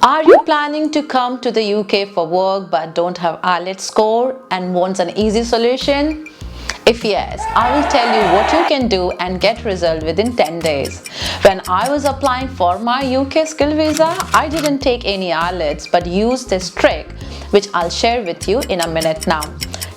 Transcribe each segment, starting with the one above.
Are you planning to come to the UK for work but don't have IELTS score and wants an easy solution? If yes, I will tell you what you can do and get result within 10 days. When I was applying for my UK skill visa, I didn't take any IELTS but used this trick which I'll share with you in a minute now.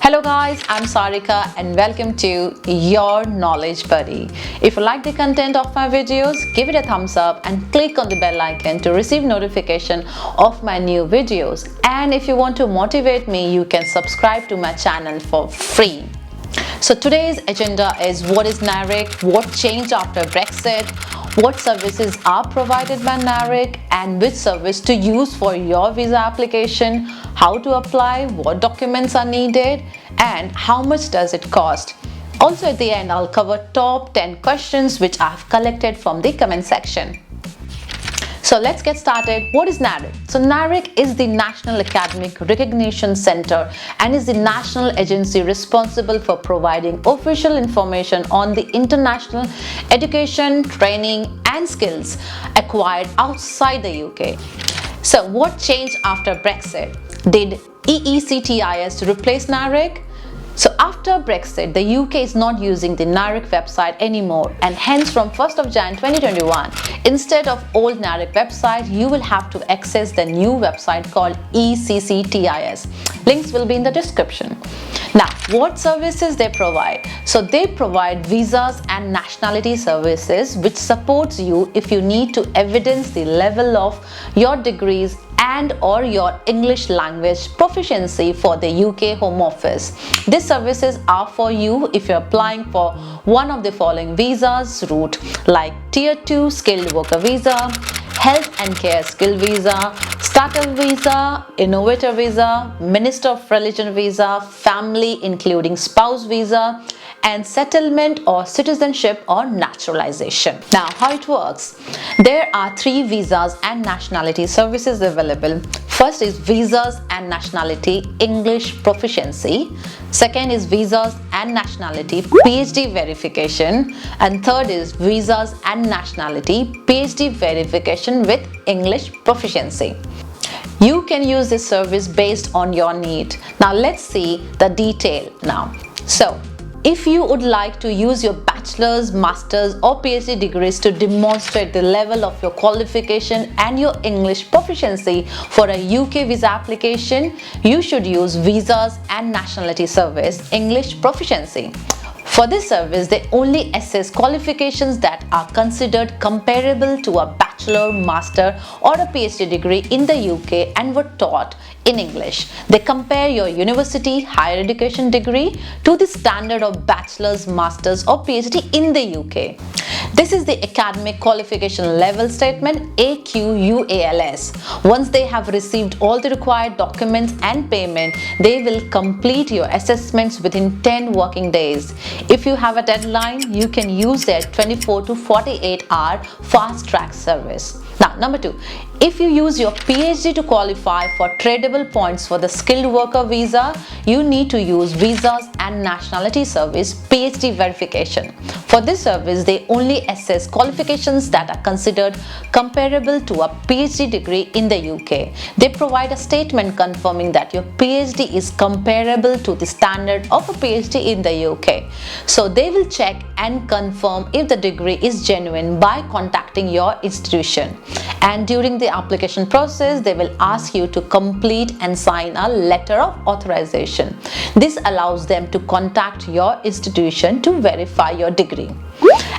Hello guys, I'm Sarika and welcome to your Knowledge Buddy. If you like the content of my videos, give it a thumbs up and click on the bell icon to receive notification of my new videos. And if you want to motivate me, you can subscribe to my channel for free. So today's agenda is what is NARIC, what changed after Brexit, what services are provided by NARIC and which service to use for your visa application, how to apply, what documents are needed and how much does it cost. Also at the end I'll cover top 10 questions which I have collected from the comment section. So let's get started. What is NARIC? So NARIC is the National Academic Recognition Center and is the national agency responsible for providing official information on the international education, training and skills acquired outside the UK. So what changed after Brexit? Did EECTIS replace NARIC? So after Brexit, the UK is not using the NARIC website anymore and hence from 1st of Jan 2021, instead of old NARIC website, you will have to access the new website called ECCTIS. Links will be in the description. Now, what services they provide? So they provide visas and nationality services which supports you if you need to evidence the level of your degrees and or your English language proficiency for the UK Home Office. These services are for you if you're applying for one of the following visas route like Tier 2 Skilled Worker Visa, Health and Care Skill Visa, Starter Visa, Innovator Visa, Minister of Religion Visa, Family including Spouse Visa, and Settlement or Citizenship or Naturalisation. Now, how it works? There are 3 visas and nationality services available. First is Visas and Nationality English Proficiency. Second is Visas and Nationality PhD Verification. And third is Visas and Nationality PhD Verification with English Proficiency. You can use this service based on your need. Now let's see the detail now. So, if you would like to use your bachelor's, master's or PhD degrees to demonstrate the level of your qualification and your English proficiency for a UK visa application, you should use Visas and Nationality Service English Proficiency. For this service, they only assess qualifications that are considered comparable to a bachelor, master or a PhD degree in the UK and were taught in English. They compare your university higher education degree to the standard of bachelor's, master's or PhD in the UK. This is the academic qualification level statement AQUALS. Once they have received all the required documents and payment, they will complete your assessments within 10 working days. If you have a deadline, you can use their 24 to 48 hour fast track service. Now, number 2, if you use your PhD to qualify for tradable points for the skilled worker visa, you need to use Visas and Nationality Service PhD Verification. For this service, they only assess qualifications that are considered comparable to a PhD degree in the UK. They provide a statement confirming that your PhD is comparable to the standard of a PhD in the UK. So they will check and confirm if the degree is genuine by contacting your institution. And during the application process, they will ask you to complete and sign a letter of authorization. This allows them to contact your institution to verify your degree.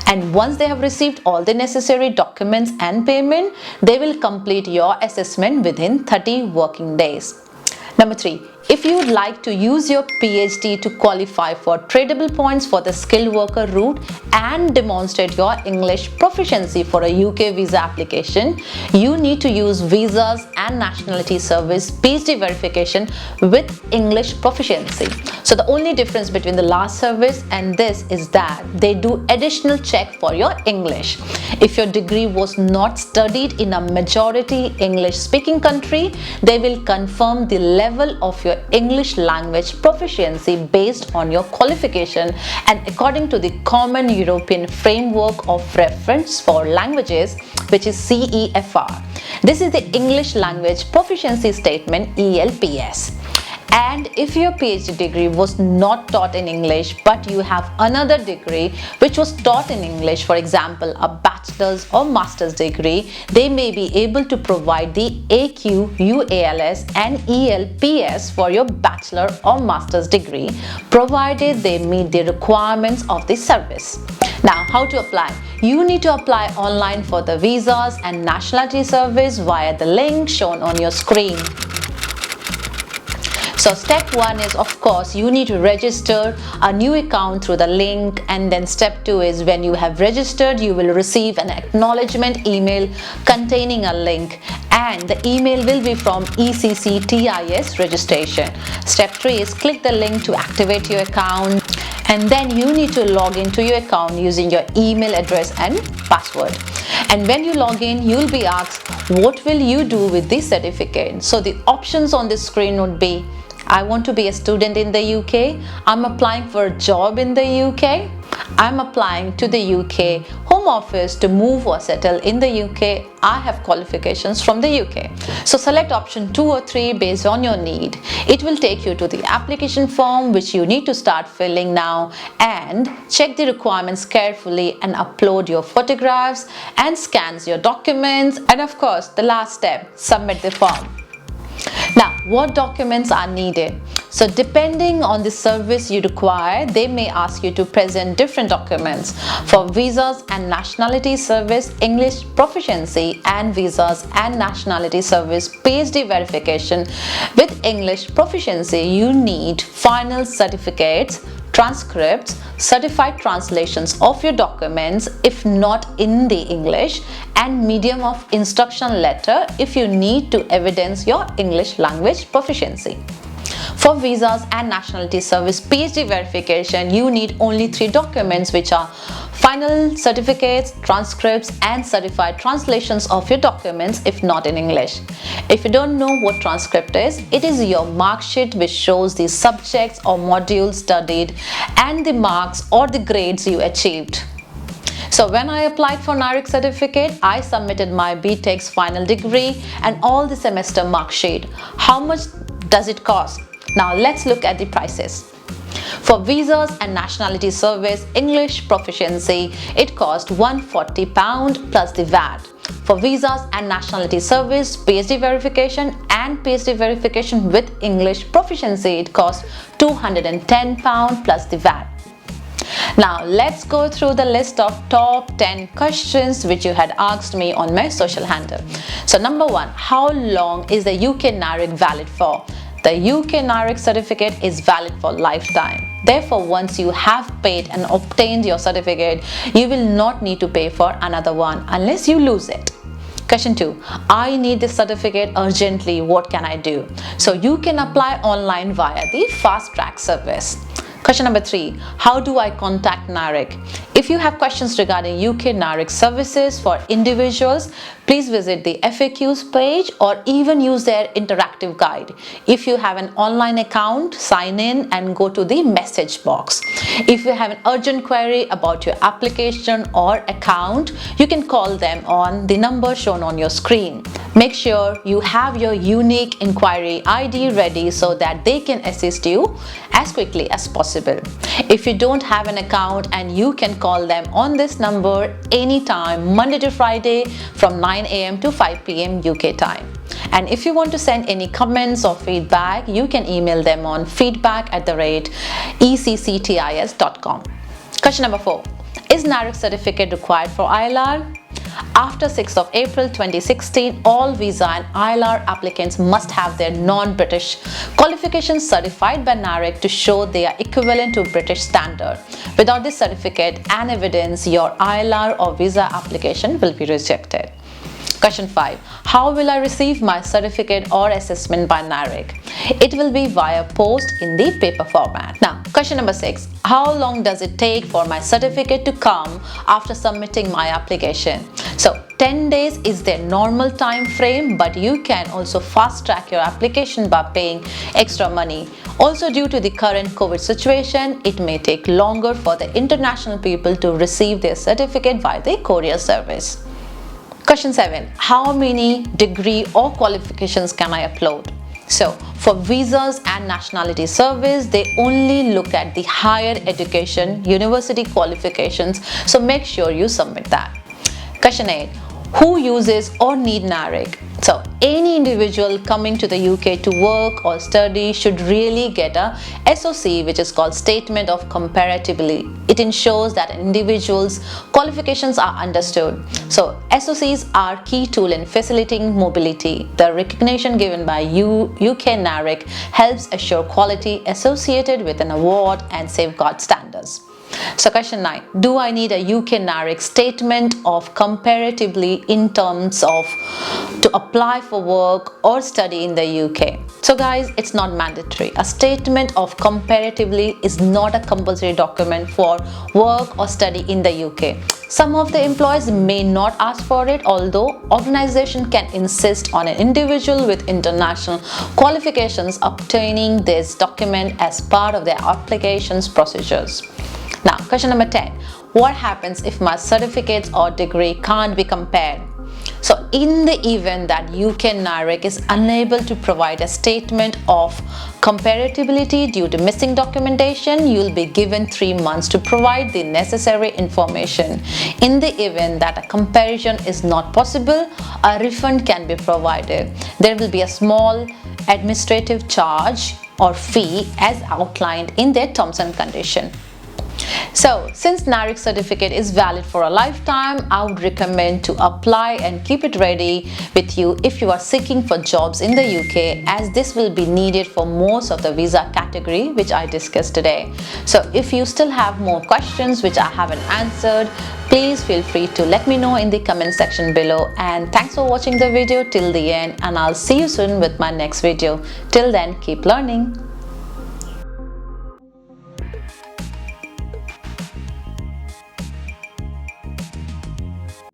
And once they have received all the necessary documents and payment, they will complete your assessment within 30 working days. Number 3, if you would like to use your PhD to qualify for tradable points for the skilled worker route and demonstrate your English proficiency for a UK visa application, you need to use Visas and Nationality Service PhD Verification with English Proficiency. So the only difference between the last service and this is that they do additional check for your English. If your degree was not studied in a majority English speaking country, they will confirm the level of your English language proficiency based on your qualification and according to the Common European Framework of Reference for Languages, which is CEFR. This is the English Language Proficiency Statement, ELPS. And if your PhD degree was not taught in English but you have another degree which was taught in English, for example a bachelor's or master's degree, they may be able to provide the AQ, UALS and ELPS for your bachelor or master's degree, provided they meet the requirements of the service. Now, how to apply? You need to apply online for the visas and nationality service via the link shown on your screen. So step 1 is, of course, you need to register a new account through the link, and then step 2 is when you have registered, you will receive an acknowledgement email containing a link, and the email will be from ECCTIS registration. Step 3 is click the link to activate your account, and then you need to log into your account using your email address and password. And when you log in, you'll be asked, what will you do with this certificate? So the options on the screen would be, I want to be a student in the UK, I'm applying for a job in the UK, I'm applying to the UK Home Office to move or settle in the UK, I have qualifications from the UK. So select option 2 or 3 based on your need. It will take you to the application form which you need to start filling now, and check the requirements carefully and upload your photographs and scans your documents, and of course the last step, submit the form. Now, what documents are needed? So depending on the service you require, they may ask you to present different documents. For visas and nationality service, English proficiency, and visas and nationality service PhD verification with English proficiency, you need final certificates, transcripts, certified translations of your documents if not in the English, and medium of instruction letter if you need to evidence your English language proficiency. For visas and nationality service PhD verification, you need only 3 documents, which are final certificates, transcripts and certified translations of your documents if not in English. If you don't know what transcript is, it is your mark sheet which shows the subjects or modules studied and the marks or the grades you achieved. So when I applied for NARIC certificate, I submitted my BTech's final degree and all the semester mark sheet. How much does it cost? Now let's look at the prices. For visas and nationality service English proficiency, it cost £140 plus the VAT. For visas and nationality service PhD verification and PhD verification with English proficiency, it cost £210 plus the VAT. Now let's go through the list of top 10 questions which you had asked me on my social handle. So number 1, how long is the UK NARIC valid for? The UK NARIC certificate is valid for lifetime. Therefore, once you have paid and obtained your certificate, you will not need to pay for another one unless you lose it. Question 2. I need this certificate urgently. What can I do? So you can apply online via the fast track service. Question number 3. How do I contact NARIC? If you have questions regarding UK NARIC services for individuals, please visit the FAQs page or even use their interactive guide. If you have an online account, sign in and go to the message box. If you have an urgent query about your application or account, you can call them on the number shown on your screen. Make sure you have your unique inquiry ID ready so that they can assist you as quickly as possible. If you don't have an account, and you can call them on this number anytime, Monday to Friday from 9 AM to 5 PM UK time. And if you want to send any comments or feedback, you can email them on feedback@ECCTIS.com. Question number 4. Is NARIC certificate required for ILR? After 6th of April 2016, all visa and ILR applicants must have their non-British qualifications certified by NARIC to show they are equivalent to British standard. Without this certificate and evidence, your ILR or visa application will be rejected. Question 5. How will I receive my certificate or assessment by NARIC? It will be via post in the paper format. Now, question number 6. How long does it take for my certificate to come after submitting my application? So, 10 days is their normal time frame, but you can also fast track your application by paying extra money. Also, due to the current COVID situation, it may take longer for the international people to receive their certificate via the courier service. Question 7. How many degree or qualifications can I upload? So, for visas and nationality service, they only look at the higher education, university qualifications, so make sure you submit that. Question 8. Who uses or need NARIC? So, any individual coming to the UK to work or study should really get a SOC, which is called Statement of Comparability. It ensures that an individual's qualifications are understood. So, SOCs are key tool in facilitating mobility. The recognition given by UK NARIC helps assure quality associated with an award and safeguard standards. So question 9. Do I need a UK NARIC statement of comparability in terms of to apply for work or study in the UK? So guys, it's not mandatory. A statement of comparability is not a compulsory document for work or study in the UK. Some of the employers may not ask for it, although organization can insist on an individual with international qualifications obtaining this document as part of their applications procedures. Now, question number 10. What happens if my certificates or degree can't be compared? So, in the event that UK NARIC is unable to provide a statement of comparability due to missing documentation, you will be given 3 months to provide the necessary information. In the event that a comparison is not possible, a refund can be provided. There will be a small administrative charge or fee as outlined in their terms and conditions. So, since NARIC certificate is valid for a lifetime, I would recommend to apply and keep it ready with you if you are seeking for jobs in the UK, as this will be needed for most of the visa category which I discussed today. So, if you still have more questions which I haven't answered, please feel free to let me know in the comment section below. And thanks for watching the video till the end, and I'll see you soon with my next video. Till then, keep learning.